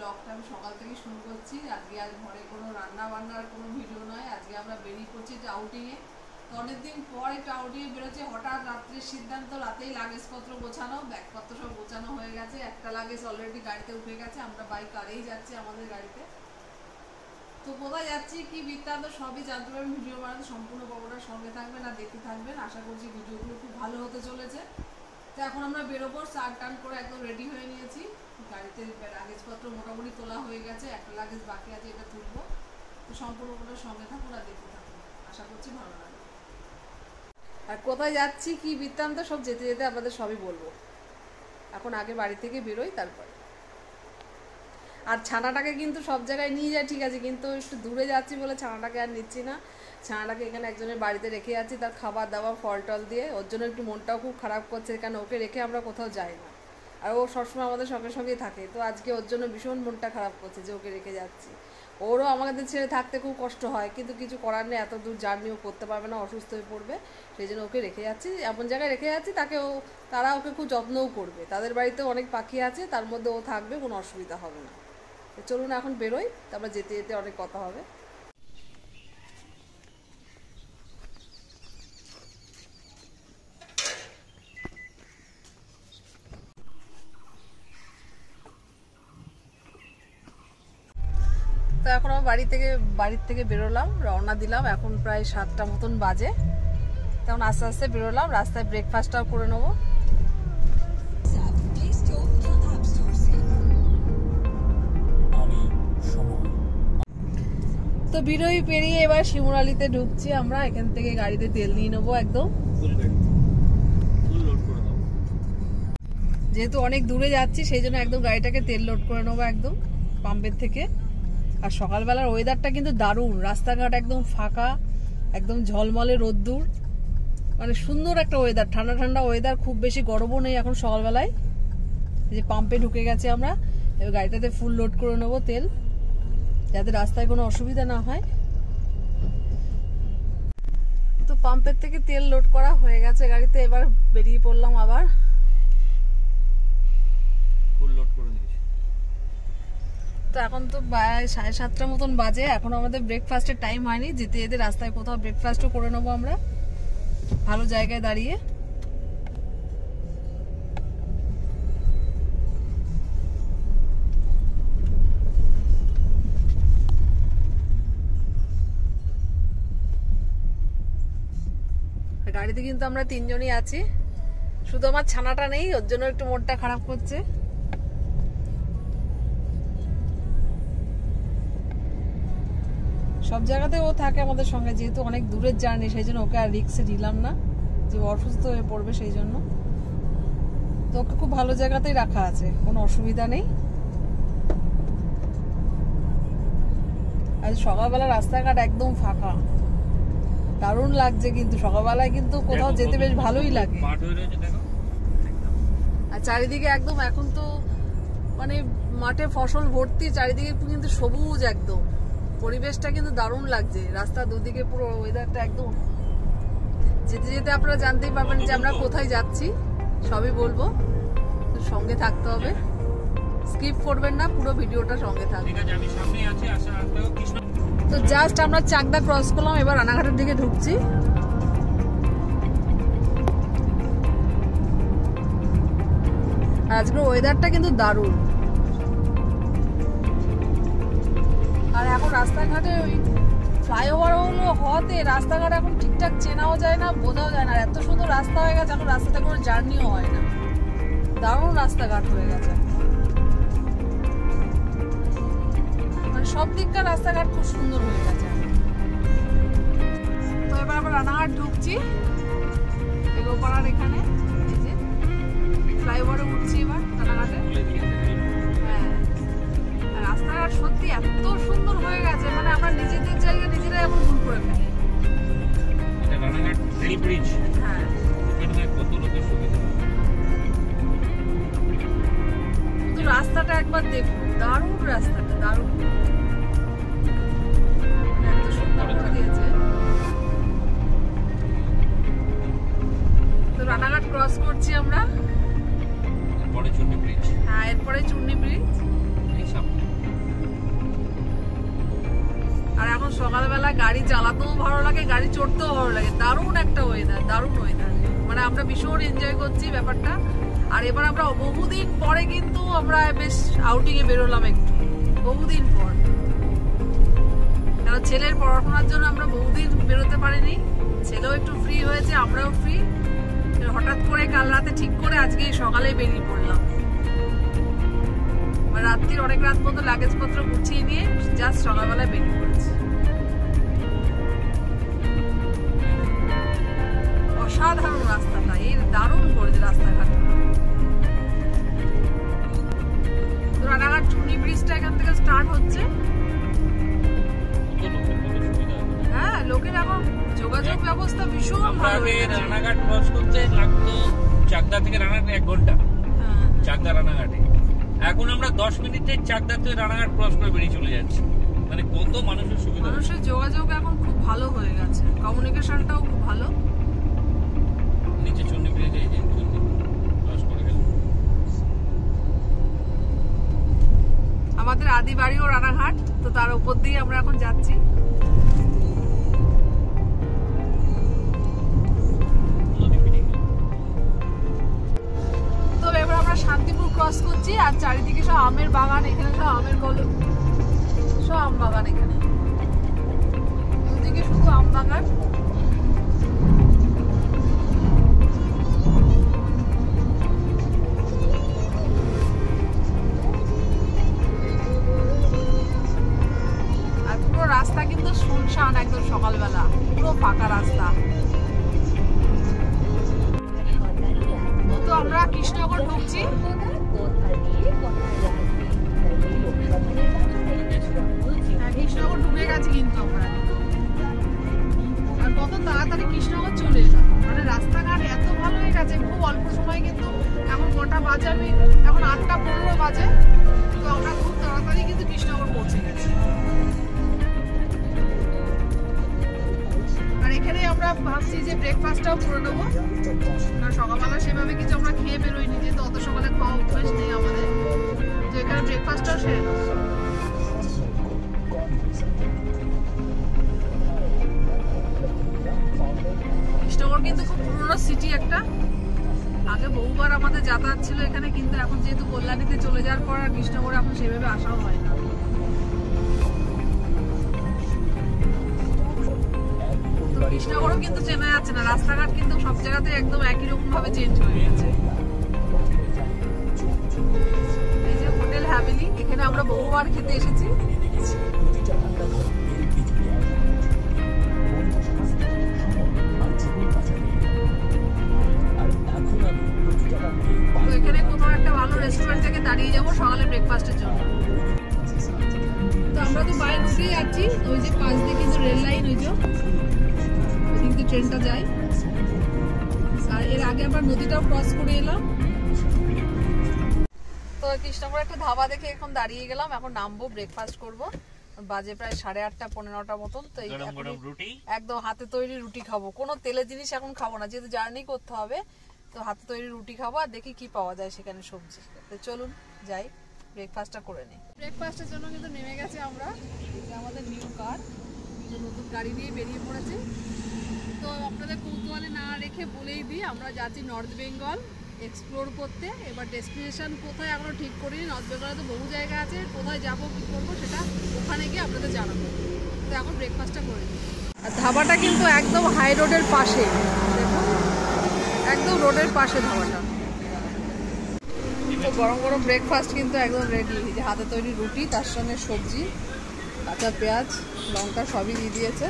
ব্লগটা আমি সকাল থেকে শুরু করছি। আজকে আর ঘরে কোনো রান্না বান্নার কোনো ভিডিও নয়। আজকে আমরা বেরিয়ে পড়ছি একটা আউটিংয়ে। তো অনেকদিন পর একটা আউটিংয়ে বেরোচ্ছে। হঠাৎ রাত্রের সিদ্ধান্ত, রাতেই লাগেজপত্র গোছানো, ব্যাগপত্র সব গোছানো হয়ে গেছে। একটা লাগেজ অলরেডি গাড়িতে উঠে গেছে, আমরা বাই কারেই যাচ্ছি আমাদের গাড়িতে। তো কোথায় যাচ্ছি কি বৃত্তান্ত সবই জানতে পারবেন ভিডিও বানাতে। সম্পূর্ণ পর্বটার সঙ্গে থাকবেন আর দেখতে থাকবেন। আশা করছি ভিডিওগুলো খুব ভালো হতে চলেছে। তো এখন আমরা বেরোবো, স্নান টান করে একদম রেডি হয়ে নিয়েছি। গাড়িতে লাগেজপত্র মোটামুটি তোলা হয়ে গেছে, একটা লাগেজ বাকি আছে, এটা তুলবো। তো সম্পূর্ণ পর্বটার সঙ্গে থাকুন আর দেখতে থাকুন, আশা করছি ভালো লাগবে। আর কোথায় যাচ্ছি কি বৃত্তান্ত সব যেতে যেতে আপনাদের সবই বলবো। এখন আগে বাড়ি থেকে বেরোই তারপর। আর ছানাটাকে কিন্তু সব জায়গায় নিয়ে যায় ঠিক আছে, কিন্তু একটু দূরে যাচ্ছি বলে ছানাটাকে আর নিচ্ছি না। ছানাটাকে এখানে একজনের বাড়িতে রেখে যাচ্ছি, তার খাবার দাবার ফল টল দিয়ে। ওর জন্য একটু মনটাও খুব খারাপ করছে, কারণ ওকে রেখে আমরা কোথাও যাই না। আর ও সবসময় আমাদের সঙ্গে সঙ্গেই থাকে। তো আজকে ওর জন্য ভীষণ মনটা খারাপ করছে যে ওকে রেখে যাচ্ছি। ওরও আমাদের ছেড়ে থাকতে খুব কষ্ট হয়, কিন্তু কিছু করার নেই, এত দূর জার্নিও করতে পারবে না, অসুস্থ হয়ে পড়বে। সেই জন্য ওকে রেখে যাচ্ছি, এমন জায়গায় রেখে যাচ্ছি তারা ওকে খুব যত্নও করবে। তাদের বাড়িতেও অনেক পাখি আছে, তার মধ্যে ও থাকবে, কোনো অসুবিধা হবে না। চলুন এখন বেরোই, তারপর যেতে যেতে অনেক কথা হবে। তো এখন আমার বাড়ির থেকে বেরোলাম, রওনা দিলাম। এখন প্রায় 7টা মতন বাজে। তখন আস্তে আস্তে বেরোলাম, রাস্তায় ব্রেকফাস্টটাও করে নেবো। তো বিরোই পেরিয়ে এবার শিমুরালিতে ঢুকছি আমরা। এখান থেকে গাড়িতে তেল নিয়ে নেবো একদম। যেহেতু অনেক দূরে যাচ্ছি সেই জন্য একদম গাড়িটাকে তেল লোড করে নেবো একদম পাম্পের থেকে। আর সকালবেলার ওয়েদারটা কিন্তু দারুণ, রাস্তাঘাট একদম ফাঁকা, একদম ঝলমলে রোদ্দুর, মানে সুন্দর একটা ওয়েদার, ঠান্ডা ঠান্ডা ওয়েদার, খুব বেশি গরমও নেই এখন সকালবেলায়। এই যে পাম্পে ঢুকে গেছে আমরা, এবার গাড়িটাতে ফুল লোড করে নেবো তেল, যাতে রাস্তায় কোনো অসুবিধা না হয়। তো পাম্পের থেকে তেল লোড করা হয়ে গেছে গাড়িতে, এবার বেরিয়ে পড়লাম আবার। ফুল লোড করে নিয়েছি। তো এখন তো 7:30 মতন বাজে, এখন আমাদের ব্রেকফাস্টের টাইম হয়নি। যেতে যেতে রাস্তায় কোথাও ব্রেকফাস্টও করে নেবো আমরা ভালো জায়গায় দাঁড়িয়ে। গাড়িতে কিন্তু আমরা 3 জনই আছি, শুধু আমার ছানাটা নেই, ওর জন্য একটু মনটা খারাপ করছে। সব জায়গাতে ও থাকে আমাদের সঙ্গে, যেহেতু অনেক দূরের জার্নি সেই জন্য ওকে আর রিস্কে দিলাম না যে অসুস্থ হয়ে পড়বে, সেই জন্য। তো ওকে খুব ভালো জায়গাতেই রাখা আছে, কোনো অসুবিধা নেই। আজ সকালবেলা রাস্তাঘাট একদম ফাঁকা, দারুণ লাগছে। কিন্তু সকালবেলায় কিন্তু কোথাও যেতে বেশ ভালোই লাগে। আর চারিদিকে একদম এখন তো মানে মাঠে ফসল ভর্তি, চারিদিকে কিন্তু সবুজ, একদম পরিবেশটা কিন্তু দারুণ লাগছে। রাস্তার দুদিকে পুরো ওয়েদারটা একদম। যেতে যেতে আপনারা জানতেই পারবেন যে আমরা কোথায় যাচ্ছি, সবই বলবো, সঙ্গে থাকতে হবে, স্কিপ করবেন না, পুরো ভিডিওটা সঙ্গে থাকবে। তো জাস্ট আমরা চাকদা ক্রস করলাম, এবার রানাঘাটের দিকে ঢুকছি। আজকের ওয়েদারটা কিন্তু দারুণ। আর এখন রাস্তাঘাটে ওই ফ্লাইওভার হওয়াতে রাস্তাঘাট এখন ঠিকঠাক চেনাও যায় না, বোঝাও যায় না। এত সুন্দর রাস্তা হয়ে গেছে, এখন রাস্তাতে কোনো জার্নিও হয় না, দারুণ রাস্তাঘাট হয়ে গেছে। মানে সব দিককার রাস্তাঘাট খুব সুন্দর হয়ে গেছে। তো এবার আমরা রানাঘাট ঢুকছি, এগোপাড়ার এখানে ফ্লাইওভারে উঠছি এবার রানাঘাটে। হ্যাঁ, রাস্তাঘাট সত্যি এত সুন্দর হয়ে গেছে, মানে আমরা নিজেদের জায়গা নিজেরাই এখন ভুল করে ফেলি। রানাঘাট রেল ব্রিজ, হ্যাঁ, এখানে কত লোকের সুবিধা। কিন্তু রাস্তাটা একবার দেখুন, দারুণ রাস্তাটা, দারুণ, এত সুন্দর করে দিয়েছে। তো রানাঘাট ক্রস করছি আমরা, এরপরে চুন্নি ব্রিজ। হ্যাঁ এরপরে চুন্নি ব্রিজ। এই সামনে আর এখন সকালবেলা গাড়ি চালাতেও ভালো লাগে, গাড়ি চড়তেও ভালো লাগে। দারুণ একটা ওয়েদার, দারুণ ওয়েদার, মানে আমরা ভীষণ এনজয় করছি ব্যাপারটা। আর এবার আমরা বহুদিন পরে কিন্তু আমরা বেশ আউটিং এ বেরোলাম, একটু বহুদিন পর। কারণ ছেলের পড়াশোনার জন্য আমরা বহুদিন বেরোতে পারিনি, ছেলেও একটু ফ্রি হয়েছে, আমরাও ফ্রি। হঠাৎ করে কাল রাতে ঠিক করে আজকে সকালে বেরিয়ে পড়লাম। রাত্রির অনেক রাত পর্যন্ত লাগেজ পত্র গুছিয়ে নিয়ে জাস্ট সকালবেলা বেরিয়ে পড়েছি। অসাধারণ রাস্তাটা, এর দারুণ করেছে রাস্তাঘাট। রানাঘাট টুনি ব্রিজটা এখান থেকে স্টার্ট হচ্ছে। হ্যাঁ, লোকের এখন যোগাযোগ ব্যবস্থা ভীষণ ভালো হয়ে গেছে। রানাঘাট ক্রস করতে লাগতো চাকদা থেকে রানাঘাট 1 ঘন্টা, চাকদা রানাঘাটে। এখন আমরা 10 মিনিটে চাকদা থেকে রানাঘাট ক্রস করে বেরিয়ে চলে যাচ্ছি। মানে কত মানুষের সুবিধা, মানুষের যোগাযোগ এখন খুব ভালো হয়ে গেছে, কমিউনিকেশনটাও খুব ভালো। নিচে চন্ডী ব্রিজে এই যে চন্ডী ক্রস করে গেল। আমাদের আদি বাড়িও রানাঘাট, তো তার উপর দিয়ে আমরা এখন যাচ্ছি। তো এবার আমরা শান্তিপুর ক্রস করছি, আর চারিদিকে সব আমের বাগান, এখানে সব আমের কলম, সব আম বাগান, এখানে দুদিকে শুধু আম বাগান। আর পুরো রাস্তা কিন্তু শুনশান, একদম সকালবেলা পুরো ফাঁকা রাস্তা। তো আমরা কৃষ্ণনগর ঢুকছি। কৃষ্ণনগর ঢুকে গেছি কিন্তু আমরা, আর কত তাড়াতাড়ি কৃষ্ণনগর চলে এলাম। মানে রাস্তাঘাট এত ভালো হয়ে গেছে, খুব অল্প সময়। কিন্তু এখন কটা বাজে, আমি এখন 8:15 বাজে, তো আমরা খুব তাড়াতাড়ি কিন্তু কৃষ্ণনগর পৌঁছে গেছি। আর এখানে আমরা ভাবছি যে ব্রেকফাস্টটাও করে নেবো, কারণ সকালবেলা সেভাবে কিছু আমরা খেয়ে বেরোইনি, যেহেতু অত সকালে খাওয়া অভ্যাস নেই আমাদের। তো এখানে ব্রেকফাস্টটাও সেরে নেবো। কৃষ্ণনগর কিন্তু খুব পুরনো সিটি একটা, আগে বহুবার আমাদের যাতায়াত ছিল এখানে, কিন্তু এখন যেহেতু কল্যাণীতে চলে যাওয়ার পর আর কৃষ্ণনগরে এখন সেভাবে আসাও হয় না। কৃষ্ণনগরও কিন্তু চেনা যাচ্ছে না, রাস্তাঘাট কিন্তু সব জায়গাতে একদম একই রকম ভাবে চেঞ্জ হয়ে গেছে। এই যে হোটেল হ্যাভেলি, এখানে আমরা বহুবার খেতে এসেছি। তো এখানে কোথাও একটা ভালো রেস্টুরেন্ট থেকে দাঁড়িয়ে যাবো সকালে ব্রেকফাস্টের জন্য। তো আমরা তো বাইরে ঢুকেই যাচ্ছি, ওই যে পাশ দিয়ে কিন্তু রেল লাইন, ওই যে ওইদিকে ট্রেনটা যায়। আর এর আগে আমরা নদীটাও ক্রস করে এলাম। তো কৃষ্ণনগর একটা ধাবা দেখে এখন দাঁড়িয়ে গেলাম, এখন নামবো, ব্রেকফাস্ট করবো। বাজে প্রায় 8:30 পৌনে 9টা মতন। তো একদম হাতে তৈরি রুটি খাবো, কোনো তেলের জিনিস এখন খাবো না, যেহেতু জার্নি করতে হবে। তো হাতে তৈরি রুটি খাবো, আর দেখি কি পাওয়া যায় সেখানে সবজি। তো চলুন যাই, ব্রেকফাস্টটা করে নিই। ব্রেকফাস্টের জন্য কিন্তু নেমে গেছি আমরা, আমাদের নিউ কার, নতুন গাড়ি নিয়ে বেরিয়ে পড়েছে। তো আপনাদের কৌতূহলে না রেখে বলেই দিই, আমরা যাচ্ছি নর্থ বেঙ্গল এক্সপ্লোর করতে। এবার ডেস্টিনেশন কোথায় এখনো ঠিক করিনি, নর্থ বেঙ্গলে তো বহু জায়গা আছে, কোথায় যাবো কী করবো সেটা ওখানে গিয়ে আপনাদের জানাবো। তো এখন ব্রেকফাস্টটা করে নিই। আর ধাবাটা কিন্তু একদম হাই রোডের পাশে, দেখুন একদম রোডের পাশে ধাবাটা। তো গরম গরম ব্রেকফাস্ট কিন্তু একদম রেডি, যে হাতে তৈরি রুটি, তার সঙ্গে সবজি, কাঁচা পেঁয়াজ, লঙ্কা সবই দিয়ে দিয়েছে।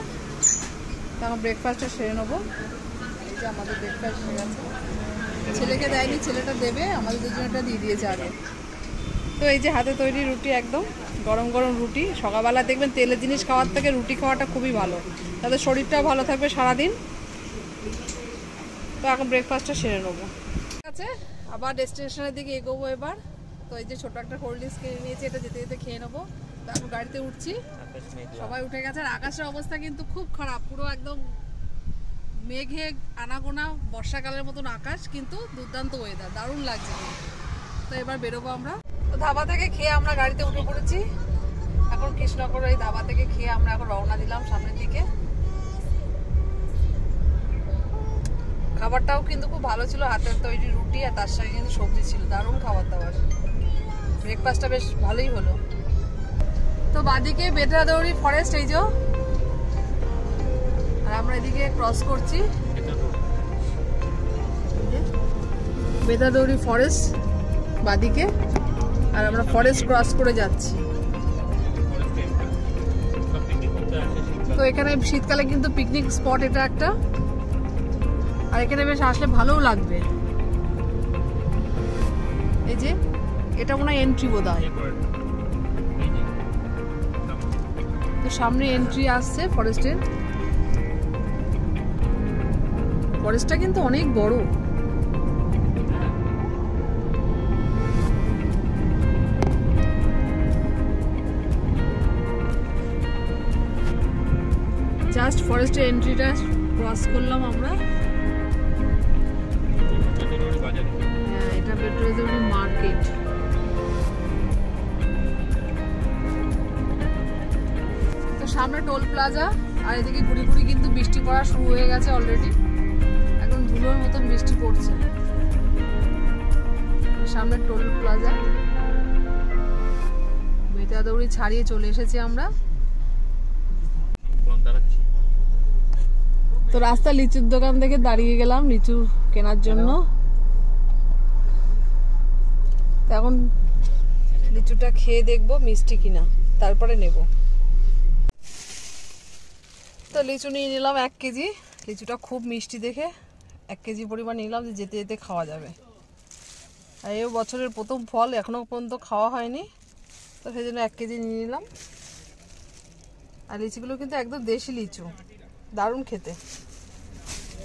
তো এখন ব্রেকফাস্টটা সেরে নেবো। এই যে আমাদের ব্রেকফাস্ট হয়ে গেছে, ছেলেকে দেয়নি, ছেলেটা দেবে, আমাদের দুজনেটা দিয়ে দিয়েছে আগে। তো এই যে হাতে তৈরি রুটি, একদম গরম গরম রুটি। সকালবেলা দেখবেন তেলের জিনিস খাওয়ার থেকে রুটি খাওয়াটা খুবই ভালো, তাদের শরীরটাও ভালো থাকবে সারাদিন। তো এখন ব্রেকফাস্টটা সেরে নেবো, ঠিক আছে? আবার ডেস্টিনেশনের দিকে এগোবো এবার। তো এই যে ছোট একটা কোল্ড ড্রিঙ্কস কিনে নিয়েছি, এটা যেতে যেতে খেয়ে নেবো। তারপর গাড়িতে উঠছি, সবাই উঠে গেছে। আর আকাশের অবস্থা কিন্তু খুব খারাপ, পুরো একদম মেঘে আনাগোনা, বর্ষাকালের মতন আকাশ, কিন্তু দুর্দান্ত ওয়েদার, দারুণ লাগছে। তো এবার বেরোবো আমরা। তো ধাবা থেকে খেয়ে আমরা গাড়িতে উঠে পড়েছি। এখন এখন কৃষ্ণনগর এই ধাবা থেকে খেয়ে আমরা এখন রওনা দিলাম সামনের দিকে। খাবারটাও কিন্তু খুব ভালো ছিল, হাতের তৈরি রুটি আর তার সঙ্গে কিন্তু সবজি ছিল, দারুণ খাবার দাবার। ব্রেকফাস্টটা বেশ ভালোই হলো। তো বাদিকে বেতাদৌড়ি ফরেস্ট, এই যে, আর আমরা এদিকে ক্রস করছি বেতাদৌড়ি ফরেস্ট বাদিকে, আর আমরা ফরেস্ট ক্রস করে যাচ্ছি। তো এখানে শীতকালে কিন্তু পিকনিক স্পট এটা একটা, আর এখানে বেশ আসলে ভালোও লাগবে। এই যে এটা মনে হয় এন্ট্রি বোধহয়, তো সামনে এন্ট্রি আসছে ফরেস্টের। ফরেস্টটা কিন্তু অনেক বড়। জাস্ট ফরেস্টের এন্ট্রিটা ক্রস করলাম আমরা। হ্যাঁ, এটা বেতাদৌড়ি মার্কেট। তো সামনে টোল প্লাজা, আর এদিকে ঘুরি ঘুরি কিন্তু বৃষ্টি পড়া শুরু হয়ে গেছে অলরেডি, একদম ধুলোর মতন বৃষ্টি পড়ছে। সামনে টোল প্লাজা, বেতাদৌড়ি ছাড়িয়ে চলে এসেছি আমরা। তো রাস্তা লিচুর দোকান থেকে দাঁড়িয়ে গেলাম লিচু কেনার জন্য। এখন লিচুটা খেয়ে দেখবো মিষ্টি কিনা, তারপরে নেব। তো লিচু নিয়ে নিলাম 1 কেজি। লিচুটা খুব মিষ্টি দেখে 1 কেজি পরিমাণ নিলাম, যে যেতে যেতে খাওয়া যাবে। আর এই বছরের প্রথম ফল, এখনো পর্যন্ত খাওয়া হয়নি, তো সেই জন্য 1 কেজি নিয়ে নিলাম। আর লিচুগুলো কিন্তু একদম দেশি লিচু, দারুণ খেতে।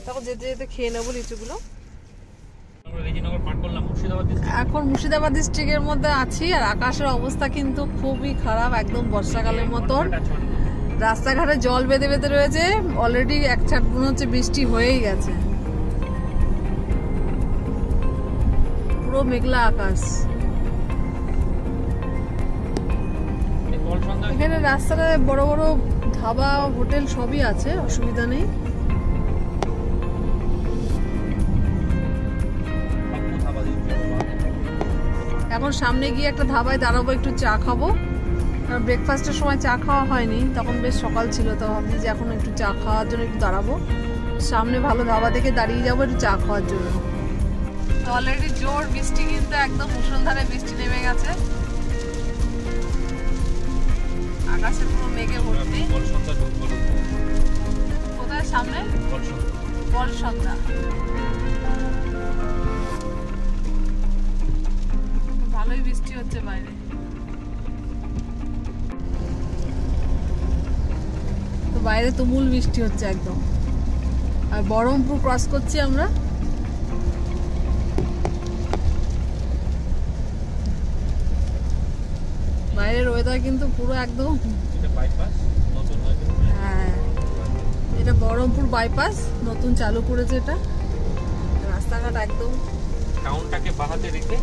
তখন যেতে যেতে খেয়ে নেবো লিচুগুলো। এখন মুর্শিদাবাদ ডিস্ট্রিক্টের মধ্যে আছি, আর আকাশের অবস্থা কিন্তু খুবই খারাপ, একদম বর্ষাকালের মতন। রাস্তাঘাটে জল বেঁধে বেঁধে রয়েছে, অলরেডি এক ছাট মনে হচ্ছে বৃষ্টি হয়েই গেছে, পুরো মেঘলা আকাশ। এখানে রাস্তাটা বড় বড় ধাবা হোটেল সবই আছে, অসুবিধা নেই। এখন সামনে গিয়ে একটা ধাবায় দাঁড়াবো, একটু চা খাবো। আর ব্রেকফাস্টের সময় চা খাওয়া হয়নি, তখন বেশ সকাল ছিল, তো ভাবছি যে এখন একটু চা খাওয়ার জন্য একটু দাঁড়াবো। সামনে ভালো ধাবা থেকে দাঁড়িয়ে যাবো একটু চা খাওয়ার জন্য। তো অলরেডি জোর বৃষ্টি, কিন্তু একদম মুষলধারে বৃষ্টি নেমে গেছে, আকাশে পুরো মেঘে ভর্তি। কোথায় সামনে? বলসন্দা। ভালোই বৃষ্টি হচ্ছে বাইরে। তো বাইরে তুমুল বৃষ্টি হচ্ছে একদম। আর বহরমপুর ক্রস করছি আমরা। বাইরের ওয়েদার কিন্তু পুরো একদম, হ্যাঁ, এটা বহরমপুর বাইপাস নতুন চালু করেছে। এটা রাস্তাঘাট একদম টাউনটাকে বাহাতে রেখে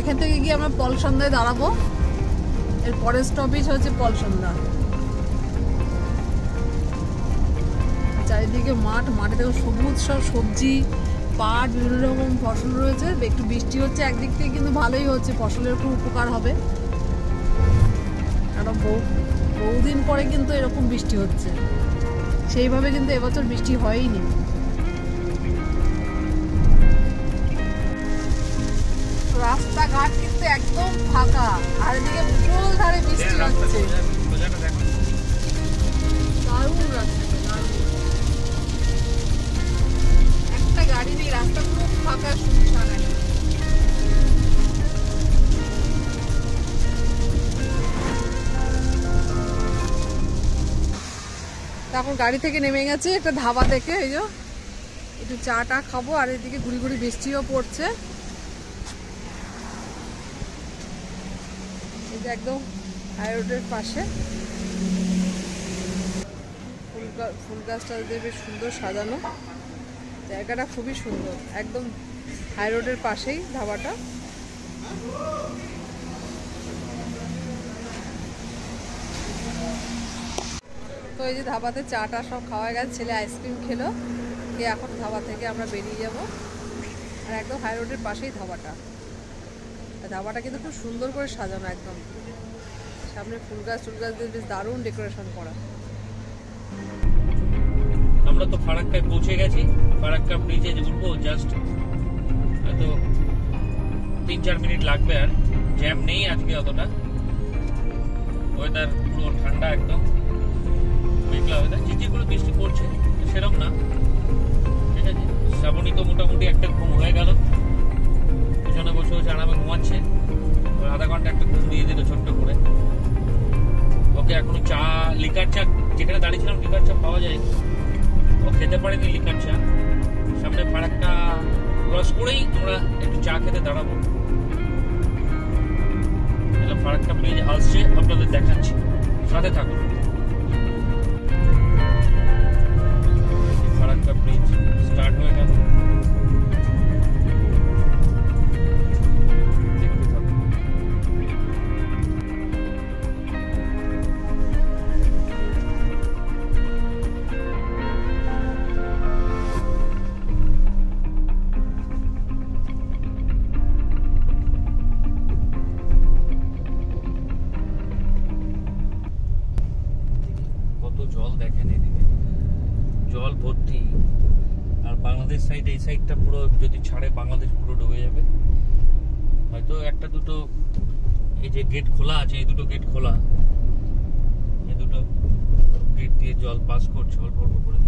এখান থেকে গিয়ে আমরা পলসন্দায় দাঁড়াবো। এর পরের স্টপেজ হচ্ছে পলসন্দা। চারিদিকে মাঠ, মাঠে দেখো সবুজ সব সবজি, পাট, বিভিন্ন রকম ফসল রয়েছে। একটু বৃষ্টি হচ্ছে একদিক থেকে, কিন্তু ভালোই হচ্ছে, ফসলের খুব উপকার হবে। কারণ বহুদিন পরে কিন্তু এরকম বৃষ্টি হচ্ছে, সেইভাবে কিন্তু এবছর বৃষ্টি হয়নি। রাস্তাঘাট কিন্তু একদম ফাঁকা, আর এদিকে মুষলধারে বৃষ্টি হচ্ছে। দারুণ রাস্তা, একটা গাড়ি নেই, রাস্তা পুরো ফাঁকা শুনশান। এখন গাড়ি থেকে নেমে গেছে একটা ধাবা থেকে, এই যে একটু চা টা খাবো। আর এদিকে ঘুরি ঘুরি বৃষ্টিও পড়ছে, একদম হাই রোডের পাশে। ফুল গাছটা বেশ সুন্দর সাজানো, জায়গাটা খুবই সুন্দর, একদম হাই রোডের পাশেই ধাবাটা। তো এই যে ধাবাতে চাটা সব খাওয়া গেছে, ছেলে আইসক্রিম খেলো, খেয়ে এখন ধাবা থেকে আমরা বেরিয়ে যাব। আর একদম হাই রোডের পাশেই ধাবাটা। ধাবাটা কিন্তু খুব সুন্দর করে সাজানো, একদম সামনে ফুল গাছ দিয়ে বেশ দারুণ ডেকোরেশন করা। আমরা তো ফারাক্কায় পৌঁছে গেছি। ফারাক্কা ব্রিজে উঠবো, জাস্ট হয়তো 3-4 মিনিট লাগবে, আর জ্যাম নেই আজকে অতটা। ওয়েদার পুরো ঠান্ডা, একদম মেঘলা ওয়েদার, ঝিরঝির করে বৃষ্টি পড়ছে, সেরকম না, ঠিক আছে। শ্রাবণী তো মোটামুটি একটা ঘুম হয়ে গেল, পিছনে বসে বসে আরামে ঘুমাচ্ছে। আধা ঘন্টা একটা ঘুম দিয়ে দিল ছোট্ট করে। ওকে এখনো চা, লিকার চা, যেখানে দাঁড়িয়েছিলাম লিকার চা পাওয়া যায়, ও খেতে পারেনি লিকার চা। সামনে ফারাক্কা ক্রস করেই আমরা একটু চা খেতে দাঁড়াবো। ফারাক্কা ব্রিজ আসছে, আপনাদের দেখাচ্ছি, সাথে থাকুন। ফারাক্কা ব্রিজ স্টার্ট হয়ে গেল, দেখতে থাকুন। জল দেখেন, এদিকে জল ভর্তি। আর বাংলাদেশ সাইড, এই সাইডটা পুরো যদি ছাড়ে বাংলাদেশ পুরো ডুবে যাবে। হয়তো একটা দুটো এই যে গেট খোলা আছে, এই দুটো গেট খোলা, এই দুটো গেট দিয়ে জল পাস করছে অল্প অল্প করে।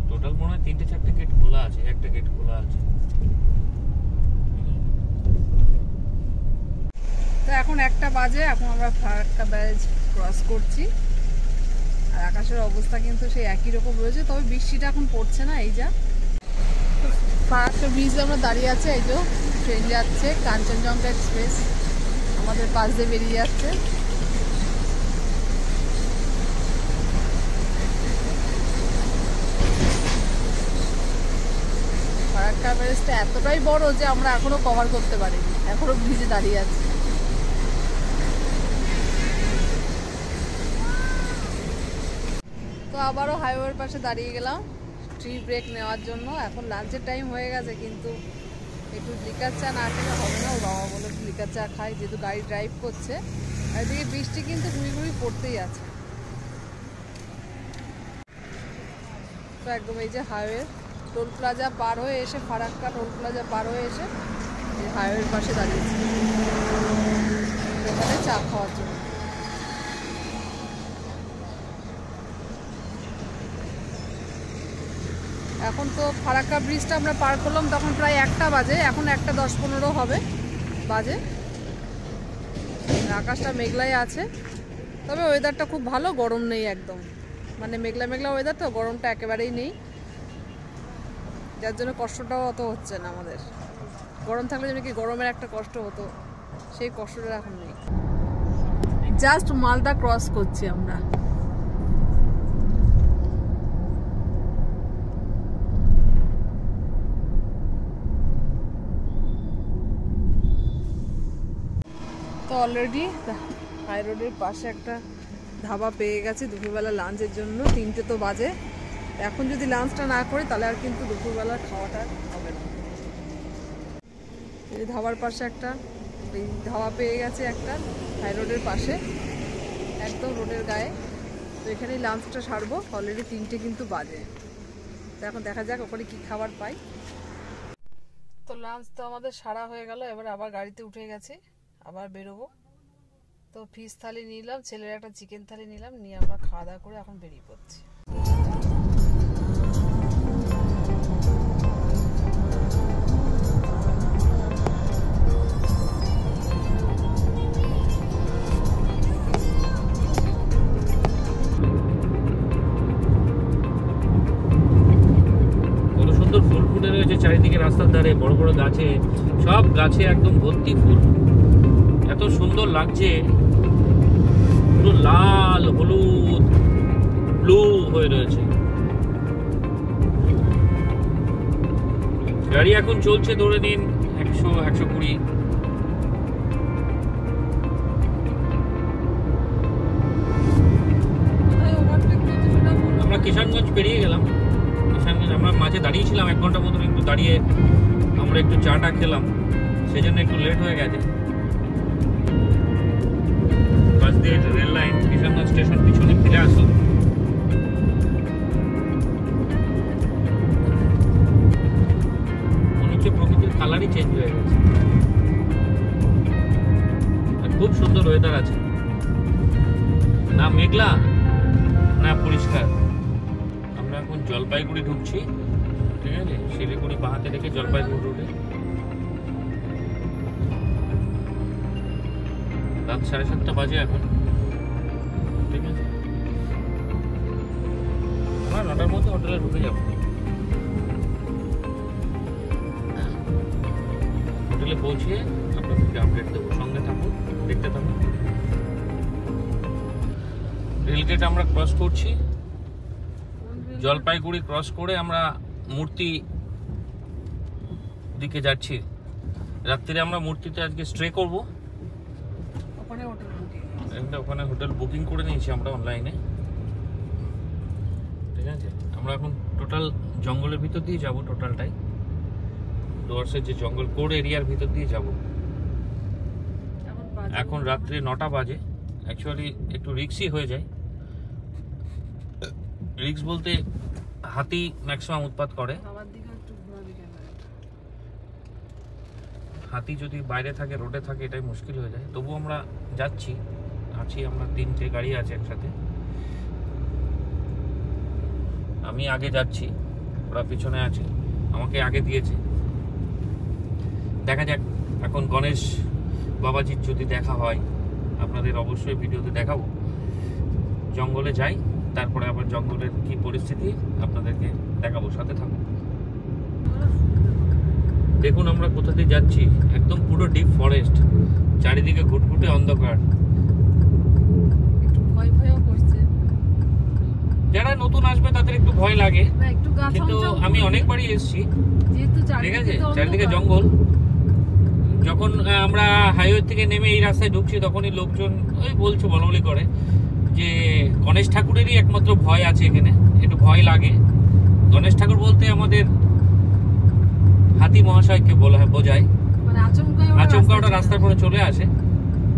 টোটাল মনে হয় 3-4টে গেট খোলা আছে, একটা গেট খোলা আছে। তো এখন 1টা বাজে, এখন আমরা ফারাক্কা ব্যারেজ ক্রস করছি। আর আকাশের অবস্থা কিন্তু সেই একই রকম রয়েছে, তবে বৃষ্টিটা এখন পড়ছে না। এই যা ফারাক্কা ব্রিজে আমরা দাঁড়িয়ে আছে, এই যে ট্রেন যাচ্ছে, কাঞ্চনজঙ্ঘা এক্সপ্রেস আমাদের পাশ দিয়ে বেরিয়ে যাচ্ছে। ফারাক্কা ব্রিজটা এতটাই বড় যে আমরা এখনো কভার করতে পারিনি, এখনো ব্রিজে দাঁড়িয়ে আছি। তো আবারও হাইওয়ের পাশে দাঁড়িয়ে গেলাম ট্রি ব্রেক নেওয়ার জন্য। এখন লাঞ্চের টাইম হয়ে গেছে, কিন্তু একটু লিকার চা না খেলে হবে না। ওর বাবা বলে একটু লিকার চা খাই, যেহেতু গাড়ি ড্রাইভ করছে। আর এদিকে বৃষ্টি কিন্তু ঘুরি পড়তেই আছে। তো একদম এই যে হাইওয়ে টোল প্লাজা পার হয়ে এসে, ফারাক্কা টোল প্লাজা পার হয়ে এসে এই হাইওয়ের পাশে দাঁড়িয়েছি এখানে চা খাওয়ার জন্য। এখন তো ফারাক্কা ব্রিজটা আমরা পার করলাম তখন প্রায় 1টা বাজে, এখন 1টা 10-15 হবে বাজে। আকাশটা মেঘলাই আছে, তবে ওয়েদারটা খুব ভালো, গরম নেই একদম, মানে মেঘলা মেঘলা ওয়েদার, তো গরমটা একেবারেই নেই, যার জন্য কষ্টটাও অত হচ্ছে না আমাদের। গরম থাকলে যেন কি গরমের একটা কষ্ট হতো, সেই কষ্টটা এখন নেই। জাস্ট মালদা ক্রস করছি আমরা। তো অলরেডি হাই রোডের পাশে একটা ধাবা পেয়ে গেছে দুপুরবেলা লাঞ্চের জন্য। 3টে তো বাজে, এখন যদি লাঞ্চটা না করি তাহলে আর কিন্তু দুপুরবেলার খাওয়াটা হবে না। এই ধাবার পাশে একটা ধাবা পেয়ে গেছে একটা হাই রোডের পাশে, একদম রোডের গায়ে। তো এখানেই লাঞ্চটা সারবো, অলরেডি 3টে কিন্তু বাজে। তো এখন দেখা যাক ওখানে কি খাবার পাই। তো লাঞ্চ তো আমাদের সারা হয়ে গেল, এবার আবার গাড়িতে উঠে গেছে, আবার বেরোবো। তো ফিশ থালি নিলাম, ছেলের একটা চিকেন থালি নিলাম, নিয়ে আমরা খাওয়া দাওয়া করে এখন বেরিয়ে পড়ছি। কত সুন্দর ফুল ফুটে রয়েছে চারিদিকে, রাস্তার ধারে বড় বড় গাছে, সব গাছে একদম ভর্তি ফুল, এত সুন্দর লাগছে, পুরো লাল হলুদ ব্লু হয়ে রয়েছে। গাড়ি এখন চলছে ধরে নিন 100-120। আমরা কিষানগঞ্জ পেরিয়ে গেলাম। কিষানগঞ্জ আমরা মাঝে দাঁড়িয়েছিলাম 1 ঘন্টা মতন, একটু দাঁড়িয়ে আমরা একটু চাটা খেলাম, সেই জন্য একটু লেট হয়ে গেছে। পাশ দিয়ে রেল লাইন, কিষানগঞ্জ স্টেশন পিছনে ফিরে আসলো। মনে হচ্ছে প্রকৃতির কালারই চেঞ্জ হয়ে গেছে। খুব সুন্দর ওয়েদার আছে, না মেঘলা না পরিষ্কার। আমরা এখন জলপাইগুড়ি ঢুকছি, ঠিক আছে? শিলিগুড়ি বাহাতে রেখে জলপাইগুড়ি রোডে। রাত 7:30 বাজে এখন, ঠিক আছে? আমরা 9টার মধ্যে হোটেলে ঢুকে যাব। হোটেলে পৌঁছে আপনাদেরকে আপডেট দেবো, সঙ্গে থাকুন, দেখতে থাকুন। রেলগেট আমরা ক্রস করছি, জলপাইগুড়ি ক্রস করে আমরা মূর্তি দিকে যাচ্ছি। রাত্রিরে আমরা মূর্তিতে আজকে স্টে করব। ওখানে হোটেল বুকিং করে নিয়েছি আমরা অনলাইনে, ঠিক আছে? আমরা এখন টোটাল জঙ্গলের ভিতর দিয়ে যাব, টোটালটাই ডুয়ার্সের যে জঙ্গল কোর এরিয়ার ভিতর দিয়ে যাব। এখন রাত্রে 9টা বাজে। অ্যাকচুয়ালি একটু রিস্কই হয়ে যায়। রিস্ক বলতে হাতি ম্যাক্সিমাম উৎপাত করে। হাতি যদি বাইরে থাকে, রোডে থাকে, এটাই মুশকিল হয়ে যায়। তবু আমরা যাচ্ছি, আমরা 3টে গাড়ি আছে একসাথে। আমি আগে যাচ্ছি, ওরা পিছনে আছে, আমাকে আগে দিয়েছে। দেখা যাক এখন গণেশ বাবাজির যদি দেখা হয়, আপনাদের অবশ্যই ভিডিওতে দেখাবো। জঙ্গলে যাই, তারপরে আবার জঙ্গলের কি পরিস্থিতি আপনাদেরকে দেখাবো, সাথে থাকুন। দেখুন আমরা কোথা দিয়ে যাচ্ছি, একদম পুরো ডিপ ফরেস্ট, চারিদিকে ঘুটঘুটে অন্ধকার। যারা নতুন আসবে তাদের একটু ভয় লাগে, কিন্তু আমি অনেকবারই এসেছি, ঠিক আছে? চারিদিকে জঙ্গল। যখন আমরা হাইওয়ে থেকে নেমে এই রাস্তায় ঢুকছি, তখনই লোকজন ওই বলবলি করে যে গণেশ ঠাকুরেরই একমাত্র ভয় আছে এখানে, একটু ভয় লাগে। গণেশ ঠাকুর বলতে আমাদের হাতি মহাশয়কে বোঝায়। আচমকা ওটা রাস্তার পরে চলে আসে,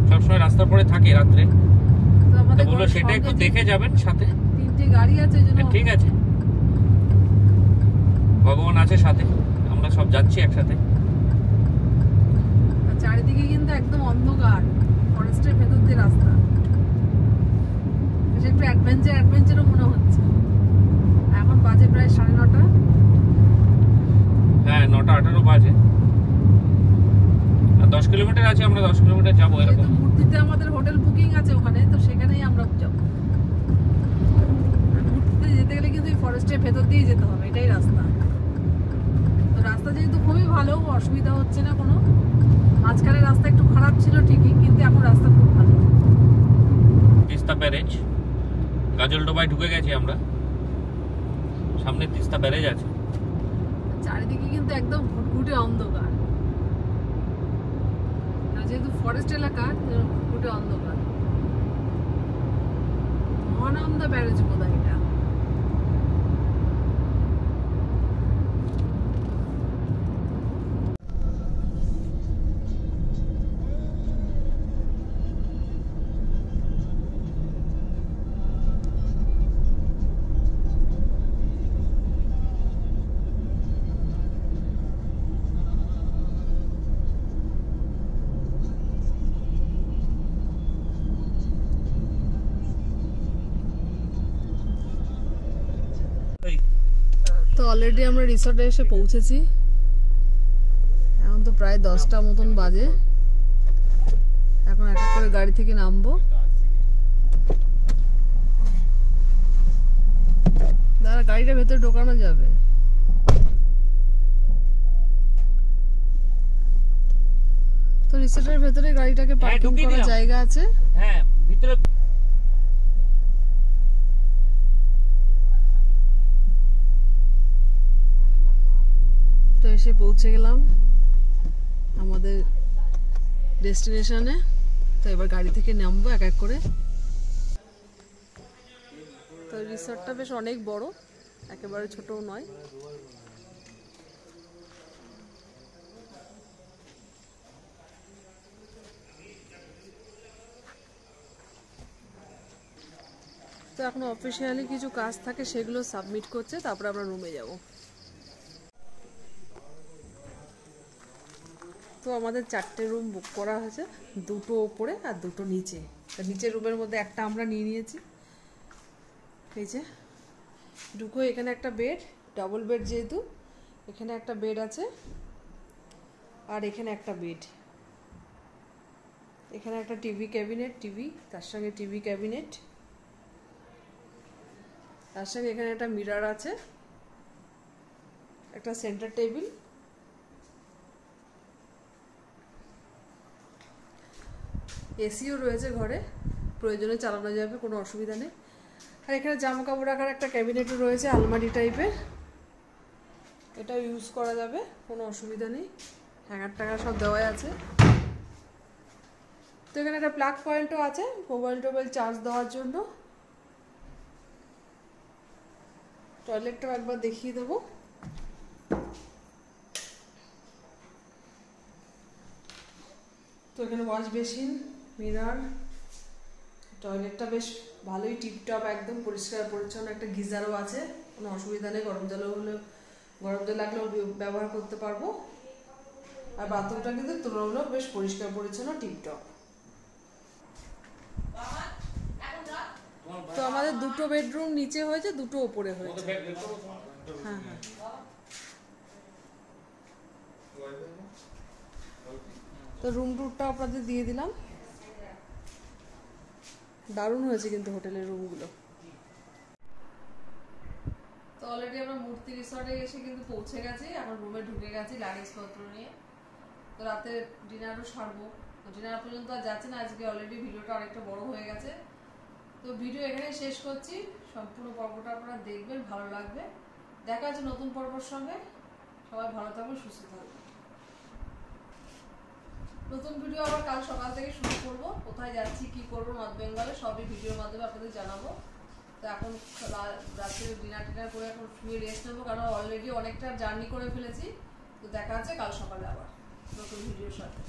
সবসময় রাস্তার পরে থাকে রাত্রে। তো বললো সেটা একটু দেখে যাবেন সাথে। 3টে গাড়ি আছে, ঠিক আছে, ভগবান আছে সাথে, আমরা সব যাচ্ছি একসাথে। চারিদিকে কিন্তু একদম অন্ধকার, ফরেস্টের ভেতর দিয়ে রাস্তা। একটু অ্যাডভেঞ্চারও মনে হচ্ছে। এখন বাজে প্রায় 9:30। হ্যাঁ, 9:18 বাজে। আর 10 কিলোমিটার আছে, আমরা 10 কিলোমিটার যাবো এরকম। মূর্তিতে আমাদের হোটেল বুকিং আছে ওখানে, তো সেখানেই আমরা যাবো। মূর্তিতে যেতে গেলে কিন্তু ফরেস্টের ভেতর দিয়ে যেতে হবে, এটাই রাস্তা। তো রাস্তা যেহেতু খুবই ভালো, অসুবিধা হচ্ছে না কোনো। মাঝখানে রাস্তা একটু খারাপ ছিল ঠিকই, কিন্তু এখন রাস্তা খুব ভালো। তিস্তা ব্যারেজ, গাজলডোবায় ঢুকে গেছি আমরা, সামনে তিস্তা ব্যারেজ আছে। চারিদিকে কিন্তু একদম ঘুটঘুটে অন্ধকার, যেহেতু ফরেস্ট এলাকা, ঘুটঘুটে অন্ধকার। মহানন্দা ব্যারেজ বোধহয় এটা। তো অলরেডি আমরা রিসর্টে এসে পৌঁছেছি। এখন তো প্রায় 10টা মতন বাজে। এখন এক এক করে গাড়ি থেকে নামবো। দাঁড়া, গাড়িটা ভেতরে ঢোকানো যাবে। তো রিসর্টের ভেতরে গাড়িটাকে পার্কিং করার জায়গা আছে। হ্যাঁ, ভিতরে তো এসে পৌঁছে গেলাম আমাদের ডেস্টিনেশনে। তো এবার গাড়ি থেকে নামবো এক এক করে। তো রিসর্টটা বেশ অনেক বড়, একেবারে ছোটও নয়। তো এখন অফিসিয়ালি কিছু কাজ থাকে, সেগুলো সাবমিট করছে, তারপরে আমরা রুমে যাব। তো আমাদের 4টে রুম বুক করা হয়েছে, 2টো ওপরে আর 2টো নিচে। নিচের রুমের মধ্যে একটা আমরা নিয়ে নিয়েছি। এই যে ঢুকো, এখানে একটা বেড, ডাবল বেড যেহেতু, এখানে একটা বেড আছে আর এখানে একটা বেড। এখানে একটা টিভি ক্যাবিনেট, টিভি তার সঙ্গে টিভি ক্যাবিনেট, তার সঙ্গে এখানে একটা মিরর আছে, একটা সেন্টার টেবিল, এসিও রয়েছে ঘরে, প্রয়োজনে চালানো যাবে, কোনো অসুবিধা নেই। আর এখানে জামা কাপড় রাখার একটা ক্যাবিনেটও রয়েছে, আলমারি টাইপের, এটাও ইউজ করা যাবে, কোনো অসুবিধা নেই। হ্যাঙ্গার ট্যাঙ্গার সব দেওয়াই আছে। তো এখানে একটা প্লাগ পয়েন্টও আছে মোবাইল টোবাইল চার্জ দেওয়ার জন্য। টয়লেটটাও একবার দেখিয়ে দেবো। তো এখানে ওয়াশ বেসিন, মিরর, টয়লেটটা বেশ ভালোই টিপটপ, একদম পরিষ্কার পরিচ্ছন্ন। একটা গিজারও আছে, কোনো অসুবিধা নেই, গরম জল লাগলেও ব্যবহার করতে পারবো। আর বাথরুমটা কিন্তু তুলনামূলক বেশ পরিষ্কার পরিচ্ছন্ন, টিপটপ। তো আমাদের 2টো বেডরুম নিচে হয়েছে, 2টো ওপরে হয়েছে। হ্যাঁ হ্যাঁ। তো রুম টুরটা আপনাদের দিয়ে দিলাম। দারুণ হয়েছে কিন্তু হোটেলের রুমগুলো। তো অলরেডি আমরা মূর্তি রিসর্টে এসে কিন্তু পৌঁছে গেছি, এখন রুমে ঢুকে গেছি লাগেজপত্র নিয়ে। তো রাতে ডিনারও সারবো, ডিনার পর্যন্ত আর যাচ্ছে না আজকে, অলরেডি ভিডিওটা অনেকটা বড় হয়ে গেছে। তো ভিডিও এখানে শেষ করছি, সম্পূর্ণ পর্বটা আপনারা দেখবেন, ভালো লাগবে। দেখা হচ্ছে নতুন পর্বর সঙ্গে। সবাই ভালো থাকবেন, সুস্থ থাকবেন। নতুন ভিডিও আবার কাল সকাল থেকে শুরু করব, কোথায় যাচ্ছি কি করবো নর্থ বেঙ্গলে, সবই ভিডিওর মাধ্যমে আপনাদের জানাবো। তো এখন রাত্রে ডিনার টিনার করে এখন শুয়ে রেস্ট নেবো, কারণ অলরেডি অনেকটা জার্নি করে ফেলেছি। তো দেখা হচ্ছে কাল সকালে আবার নতুন ভিডিওর সাথে।